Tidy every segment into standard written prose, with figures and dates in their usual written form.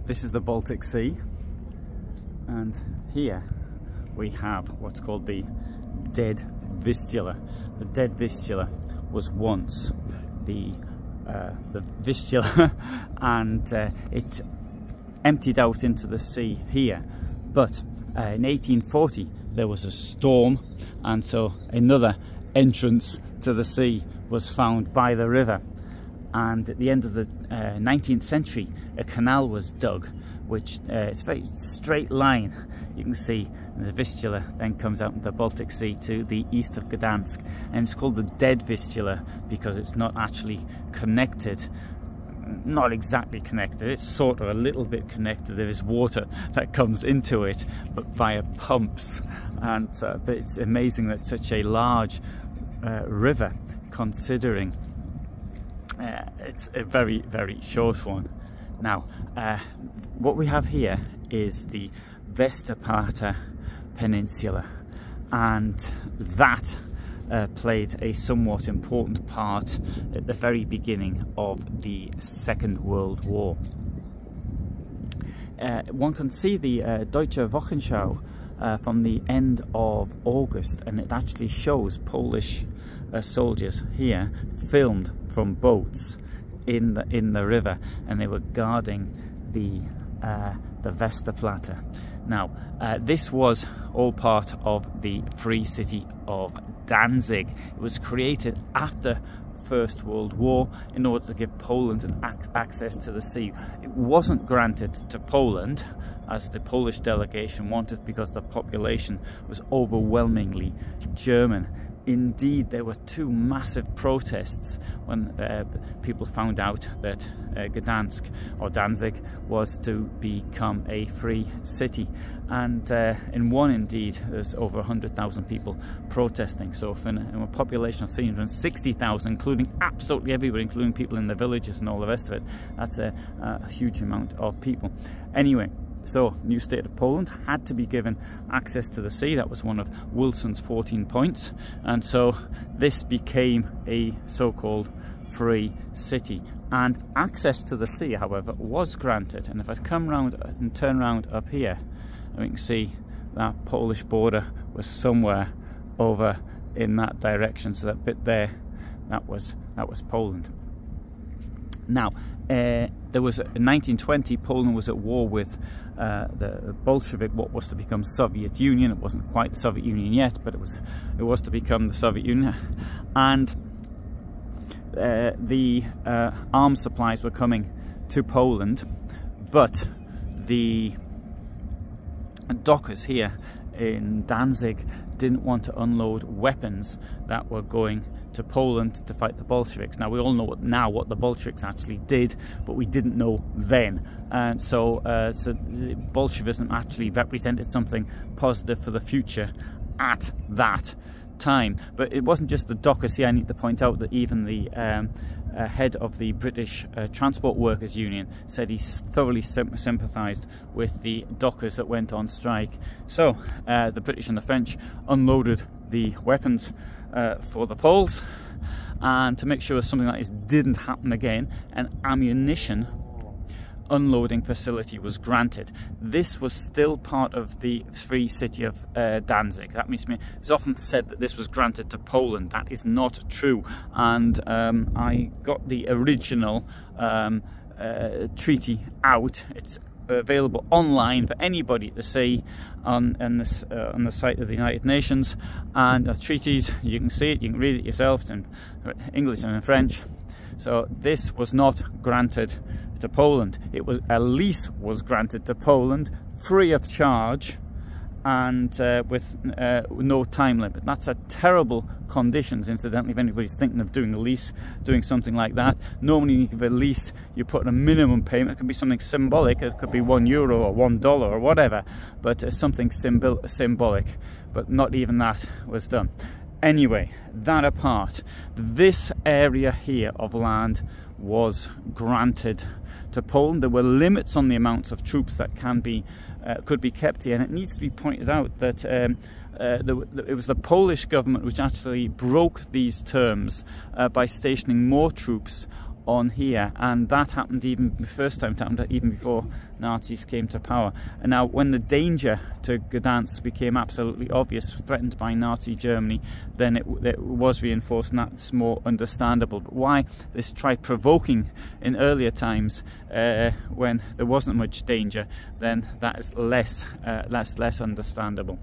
this is the Baltic Sea, and here we have what's called the Dead Vistula. The Dead Vistula was once the Vistula and it emptied out into the sea here, but in 1840 there was a storm, and so another entrance to the sea was found by the river, and at the end of the 19th century a canal was dug, which it's a very straight line. You can see the Vistula then comes out into the Baltic Sea to the east of Gdansk, and it's called the Dead Vistula because it's not actually connected. Not exactly connected, it's sort of a little bit connected. There is water that comes into it, but via pumps, and but it's amazing that such a large river, considering it's a very, very short one. Now, what we have here is the Westerplatte peninsula, and that played a somewhat important part at the very beginning of the Second World War. One can see the Deutsche Wochenschau from the end of August, and it actually shows Polish soldiers here filmed from boats in the river, and they were guarding the Westerplatte. Now, this was all part of the Free City of Danzig. It was created after First World War in order to give Poland an access to the sea. It wasn't granted to Poland as the Polish delegation wanted, because the population was overwhelmingly German. Indeed, there were two massive protests when people found out that Gdansk or Danzig was to become a free city, and in one, indeed, there's over 100,000 people protesting. So in a population of 360,000, including absolutely everybody, including people in the villages and all the rest of it, that's a huge amount of people. Anyway, so new state of Poland had to be given access to the sea. That was one of Wilson's 14 points, and so this became a so-called free city. And access to the sea, however, was granted. And if I come round and turn round up here, we can see that Polish border was somewhere over in that direction. So that bit there, that was Poland. Now, there was in 1920, Poland was at war with the Bolshevik, what was to become Soviet Union. It wasn't quite the Soviet Union yet, but it was to become the Soviet Union, and the arms supplies were coming to Poland, but the dockers here in Danzig didn't want to unload weapons that were going to Poland to fight the Bolsheviks. Now, we all know what the Bolsheviks actually did, but we didn't know then. And so Bolshevism actually represented something positive for the future at that time. But it wasn't just the dockers here. I need to point out that even the head of the British Transport Workers Union said he thoroughly sympathised with the dockers that went on strike. So the British and the French unloaded the weapons for the Poles, and to make sure something like this didn't happen again, an ammunition unloading facility was granted. This was still part of the Free City of Danzig. That means it's often said that this was granted to Poland. That is not true, and I got the original treaty out. It's available online for anybody to see on the site of the United Nations, and the treaties, you can see it, you can read it yourself in English and in French. So this was not granted to Poland. It was a lease was granted to Poland free of charge, and with no time limit. That's a terrible conditions, incidentally, if anybody's thinking of doing a lease, doing something like that. Normally, you give a lease, you put a minimum payment. It could be something symbolic. It could be €1 or $1 or whatever, but something symbolic. But not even that was done. Anyway, that apart, this area here of land was granted to Poland. There were limits on the amounts of troops that could be kept here, and it needs to be pointed out that it was the Polish government which actually broke these terms by stationing more troops on here, and that happened even the first time, it happened even before Nazis came to power. And now when the danger to Gdansk became absolutely obvious, threatened by Nazi Germany, then it was reinforced, and that's more understandable. But why this tried provoking in earlier times when there wasn't much danger, then that is less understandable.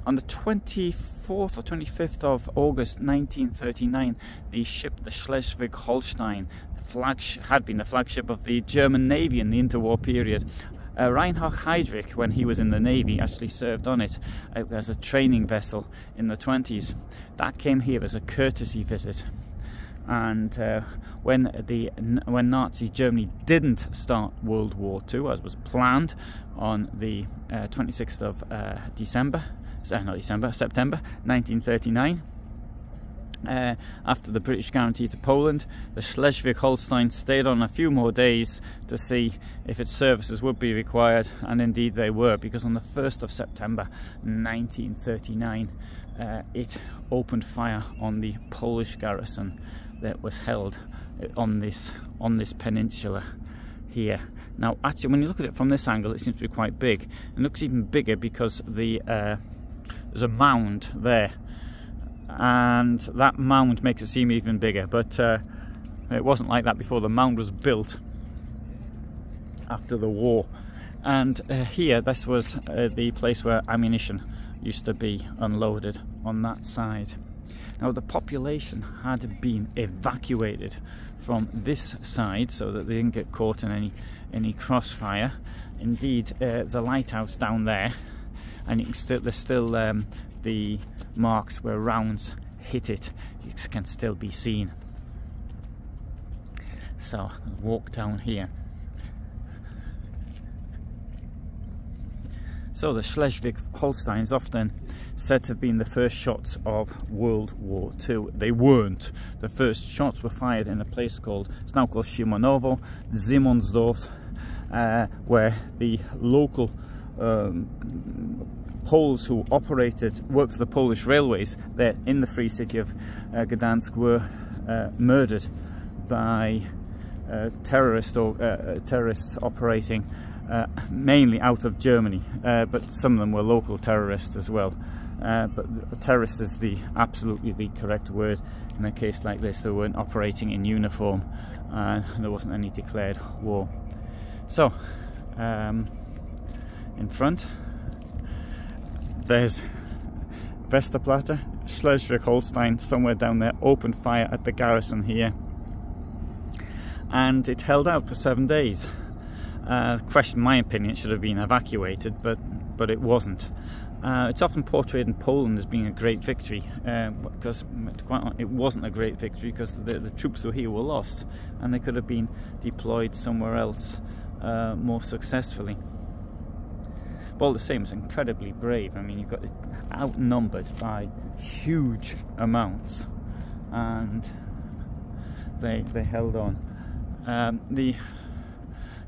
On the 24th or 25th of August 1939, the ship, the Schleswig-Holstein, had been the flagship of the German Navy in the interwar period. Reinhard Heydrich, when he was in the Navy, actually served on it as a training vessel in the 20s. That came here as a courtesy visit. And when Nazi Germany didn't start World War II, as was planned, on the 26th of September 1939, after the British guarantee to Poland, the Schleswig-Holstein stayed on a few more days to see if its services would be required, and indeed they were, because on the 1st of September 1939 it opened fire on the Polish garrison that was held on this peninsula here. Now actually, when you look at it from this angle, it seems to be quite big. It looks even bigger because there's a mound there, and that mound makes it seem even bigger, but it wasn't like that before. The mound was built after the war. And here, this was the place where ammunition used to be unloaded on that side. Now the population had been evacuated from this side so that they didn't get caught in any crossfire. Indeed, there's a lighthouse down there, and you can there's still the marks where rounds hit it. You can still be seen. So I'll walk down here. So the Schleswig-Holstein is often said to have been the first shots of World War II. They weren't. The first shots were fired in a place it's now called Szymanowo, Simonsdorf, where the local Poles who worked for the Polish railways there in the free city of Gdansk were murdered by terrorists operating mainly out of Germany, but some of them were local terrorists as well. But terrorist is absolutely the correct word in a case like this. They weren't operating in uniform, and there wasn't any declared war. So in front there's Westerplatte, Schleswig-Holstein somewhere down there opened fire at the garrison here, and it held out for 7 days. Question, in my opinion, it should have been evacuated, but it wasn't. It's often portrayed in Poland as being a great victory, because it wasn't a great victory, because the troops who were here were lost, and they could have been deployed somewhere else more successfully. But all the same, it's incredibly brave. I mean, you've got it outnumbered by huge amounts, and they held on.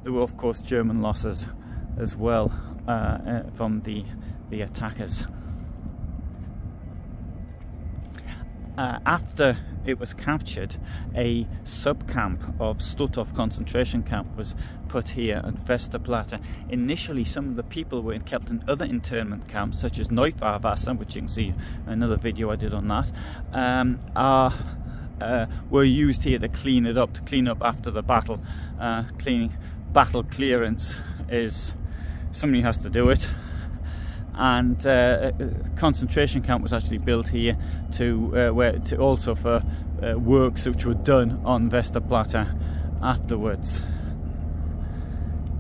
There were, of course, German losses as well from the attackers. After it was captured, a sub-camp of Stutthof concentration camp was put here at Westerplatte. Initially, some of the people were kept in other internment camps, such as Neufahrwasser, which you can see another video I did on that, were used here to clean it up, after the battle. Battle clearance is somebody has to do it, and a concentration camp was actually built here also for works which were done on Westerplatte afterwards.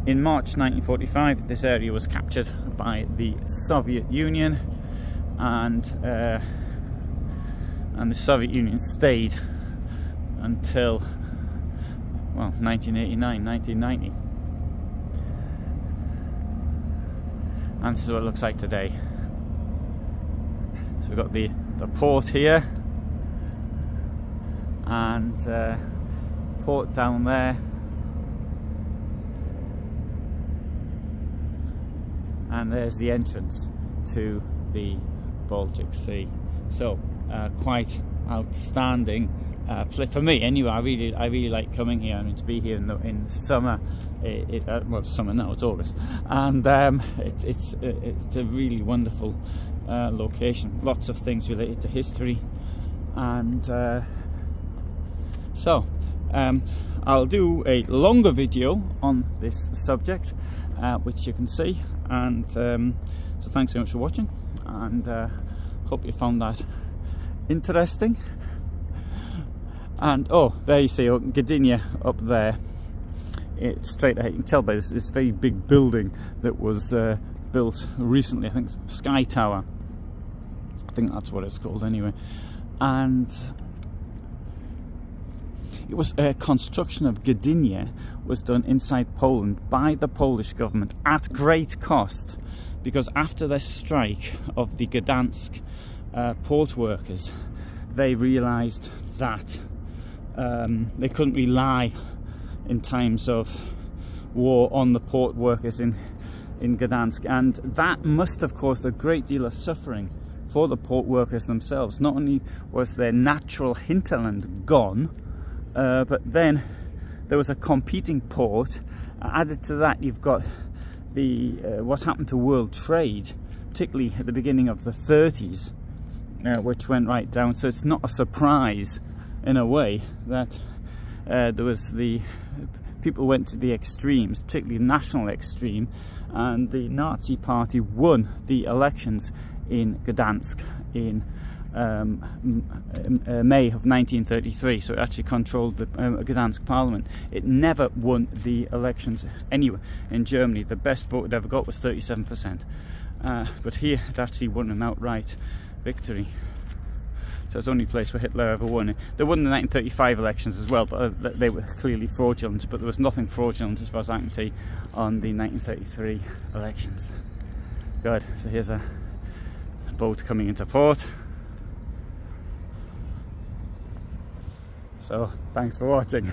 In March 1945, this area was captured by the Soviet Union, and the Soviet Union stayed until, well, 1989, 1990. And this is what it looks like today. So we've got the port here, and port down there, and there's the entrance to the Baltic Sea. So quite outstanding for me anyway. I really like coming here. I mean, to be here in summer, well, it's summer now, it's August, and it's a really wonderful location. Lots of things related to history, and so I'll do a longer video on this subject, which you can see, and so thanks so much for watching, and hope you found that interesting. And oh, there you see Gdynia up there. It's straight ahead. You can tell by this very big building that was built recently. I think it's Sky Tower. I think that's what it's called anyway. And it was construction of Gdynia was done inside Poland by the Polish government at great cost, because after the strike of the Gdansk port workers, they realized that they couldn't rely in times of war on the port workers in Gdansk, and that must have caused a great deal of suffering for the port workers themselves. Not only was their natural hinterland gone, but then there was a competing port. Added to that, you've got the what happened to world trade, particularly at the beginning of the 30s, which went right down. So it's not a surprise in a way that there was people went to the extremes, particularly national extreme, and the Nazi party won the elections in Gdansk in May of 1933, so it actually controlled the Gdansk parliament. It never won the elections anywhere in Germany. The best vote it ever got was 37%, but here it actually won an outright victory. So it's the only place where Hitler ever won. They won the 1935 elections as well, but they were clearly fraudulent. But there was nothing fraudulent, as far as I can see, on the 1933 elections. Good. So here's a boat coming into port. So thanks for watching.